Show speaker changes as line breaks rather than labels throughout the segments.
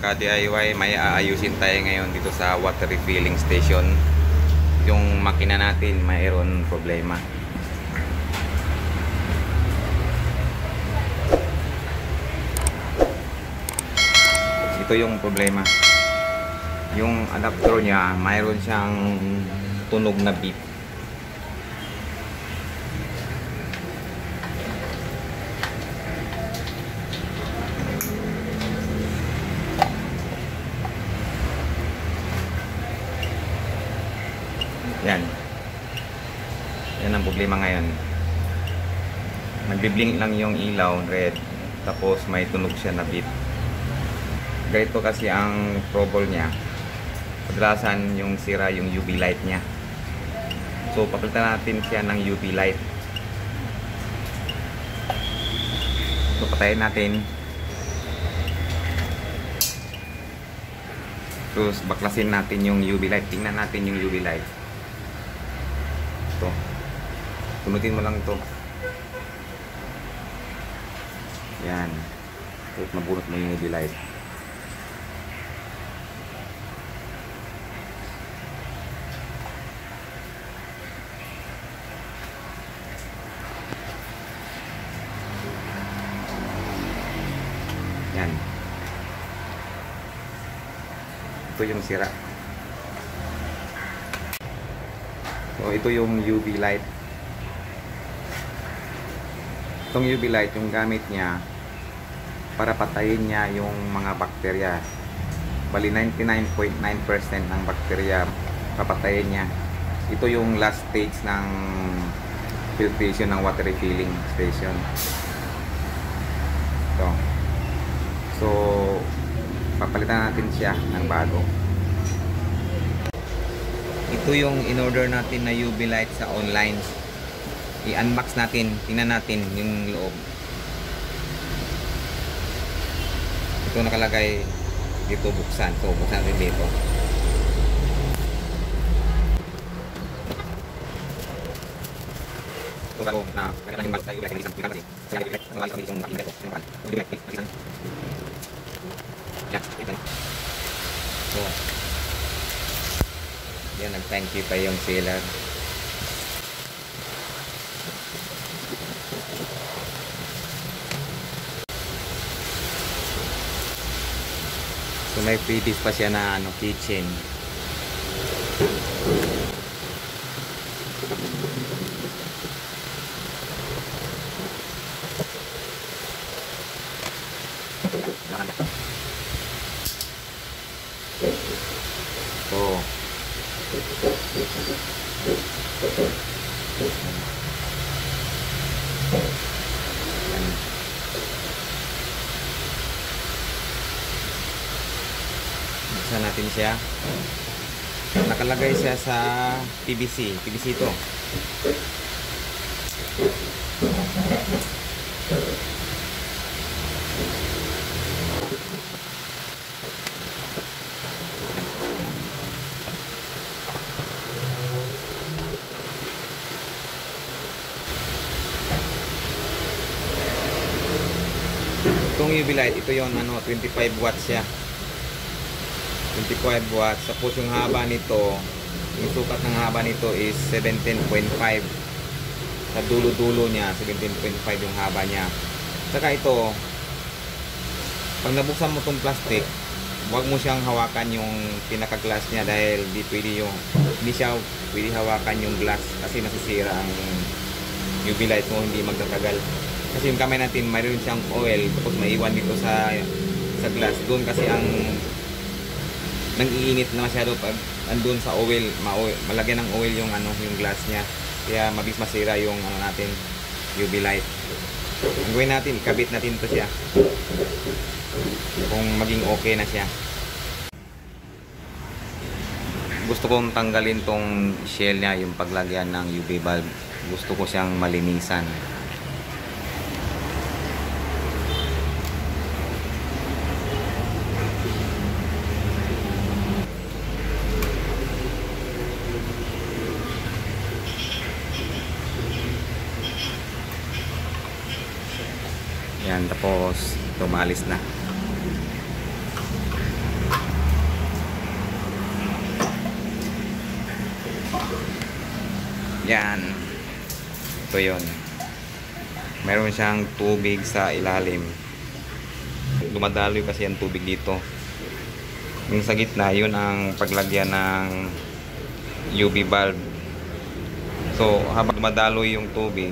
ka-DIY, may aayusin tayo ngayon dito sa water refilling station. Yung makina natin mayroon problema. Ito yung problema. Yung adapter niya mayroon siyang tunog na beep. Yan. Yan ang problema ngayon. Nagbiblink lang yung ilaw, red. Tapos may tunog siya na beep. Ganito kasi ang trouble niya. Kadalasan yung sira yung UV light niya. So papalitan natin siya ng UV light. So patayin natin. Tapos baklasin natin yung UV light. Tingnan natin yung UV light. Ito. Tumutin mo lang ito. Yan. Tapos mabunot mo yung UV light. Yan. Ito yung sira. So ito yung UV light. Itong UV light yung gamit niya para patayin niya yung mga bakterya. Bali 99.9% ng bakterya papatayin niya. Ito yung last stage ng filtration ng water refilling station. Ito. So papalitan natin siya ng bago. Ito yung in-order natin na UV light sa online. I-unbox natin, tingnan natin yung loob. Ito nakalagay dito, buksan. So buksan natin dito. Ito bago na kailangan yung box sa UV light. Tingnan natin. Kaya UV light, ang light yung makikita ko. UV light, tingnan. Yan, ito. So yan, nag-thank you pa yung seller. So may freebies pa siya na kitchen. Oh. Buksan natin siya. Nakalagay siya sa PVC. PVC ito. Itong UV light, ito yon 25 watts siya. 25 watts. Tapos yung haba nito, yung sukat ng haba nito is 17.5. Sa dulo-dulo niya, 17.5 yung haba niya. Saka ito, pag nabuksan mo itong plastic, huwag mo siyang hawakan yung pinaka-glass niya dahil hindi siya pwede hawakan yung glass kasi masisira ang UV light mo, hindi magtatagal. Kasi yung kamay natin, mayroon siyang oil, tapos maiwan dito sa glass. Doon kasi ang nang-iinit na masyado pag andun sa oil, malagyan ng oil yung yung glass niya. Kaya mabilis masira yung natin, UV light. Ang gawin natin, ikabit natin to siya. Kung maging okay na siya. Gusto kong tanggalin tong shell niya, yung paglagyan ng UV bulb. Gusto ko siyang malinisan. Yan, tapos tumalis na. Yan. Ito yun. Meron siyang tubig sa ilalim. Dumadaloy kasi ang tubig dito. Yung sa gitna, yun ang paglagyan ng UV bulb. So, habang dumadaloy yung tubig,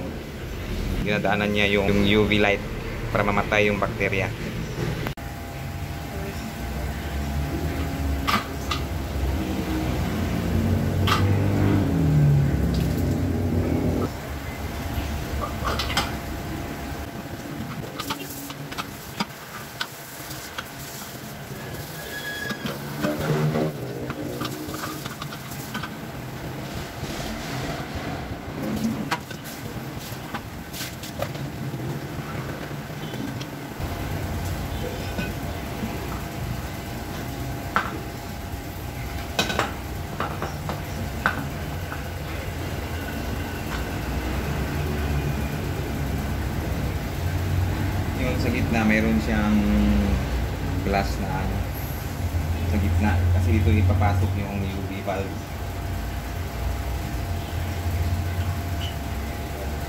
dinadaanan niya yung UV light para mamatay yung bakterya. Sa gitna mayroon siyang glass na ano sa gitna kasi dito ipapasok yung UV bulb.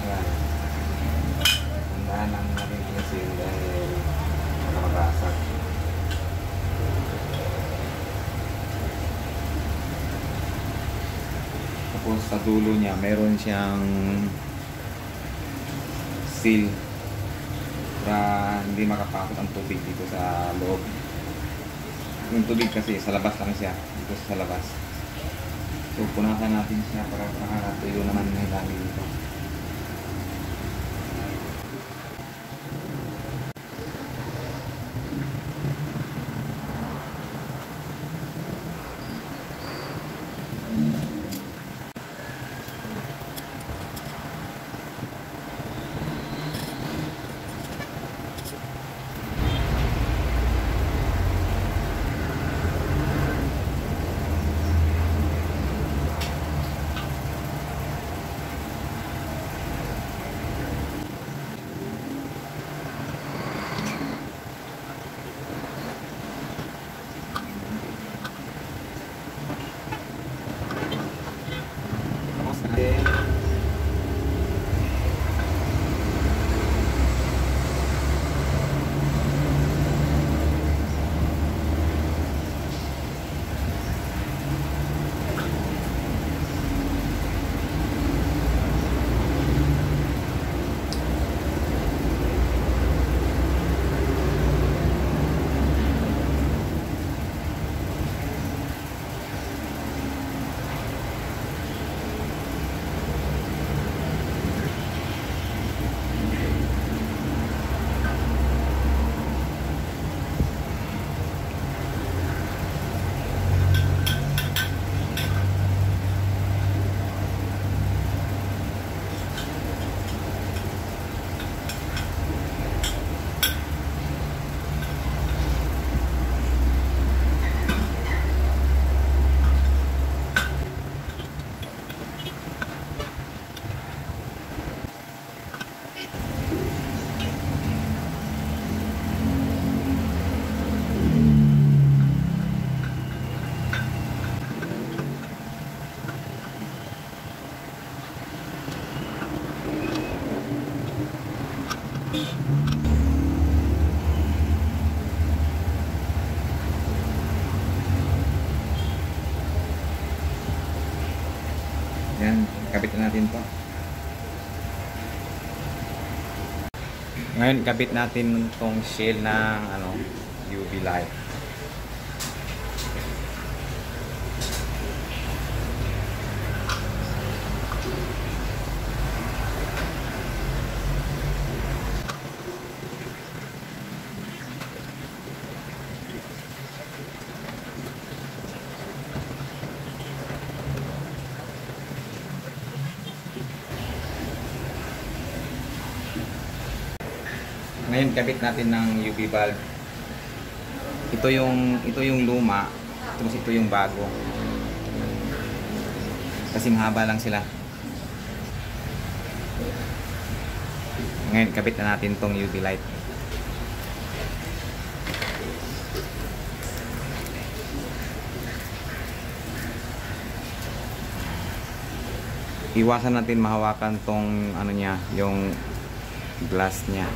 Ayan. Tandaan lang natin yung seal dahil makabasag. Tapos sa dulo niya mayroon siyang seal para hindi makapasok ang tubig dito sa loob. Yung tubig kasi sa labas lang siya, dito sa labas. So punasan natin siya para makakatuyo naman ng dami dito. Yan, kabit na natin to. Ngayon, kabit natin tong shell ng UV light. Ngayon kabit natin ng UV bulb. Ito yung luma, tapos ito yung bago. Kasing haba lang sila. Ngayon kabit na natin tong UV light. iwasan natin mahawakan tong ano niya, yung glass niya.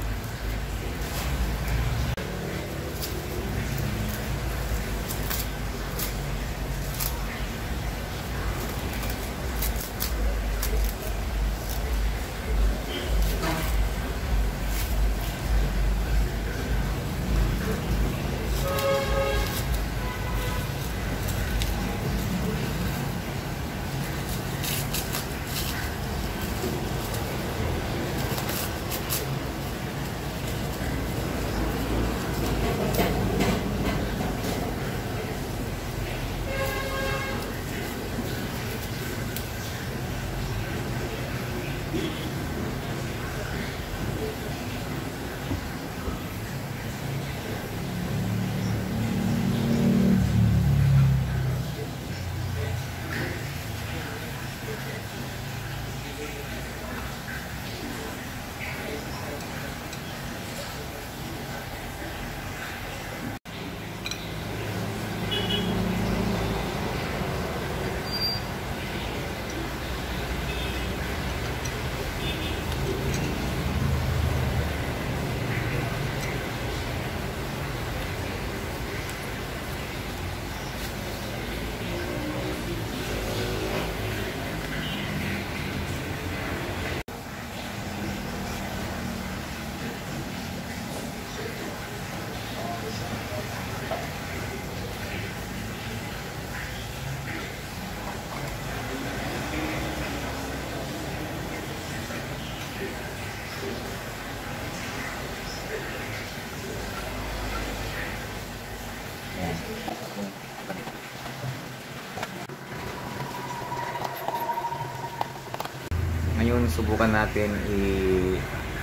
Ngayon subukan natin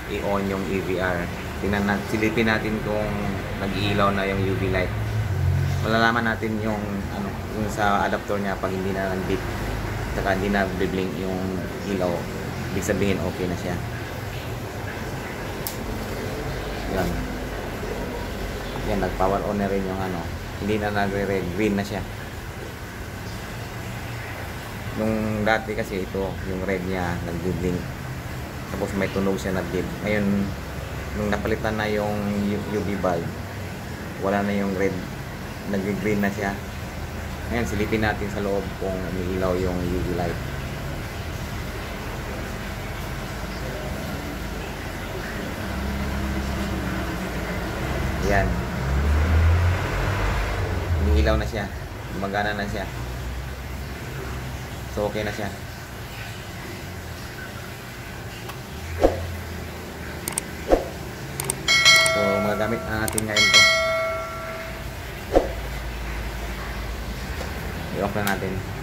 i-on yung EVR. Silipin natin kung nag-iilaw na yung UV light. Malalaman natin yung ano, yung sa adapter niya pag hindi na nag-beep. Saka hindi na blink yung ilaw. Ibig sabihin okay na siya. Yan. Yan, nag-power on na rin yung ano. Hindi na nagre-red, green na siya. Nung dati kasi ito, yung red niya nag-blink. Tapos may tunog siya nag-beep. Ngayon, nung napalitan na yung UV bulb, wala na yung red, nag-green na siya. Ngayon, silipin natin sa loob kung umiilaw yung UV light. Yan. Umiilaw na siya. Gumagana na siya. So, okay na siya. So, magagamit na natin ngayon to. I-off na natin.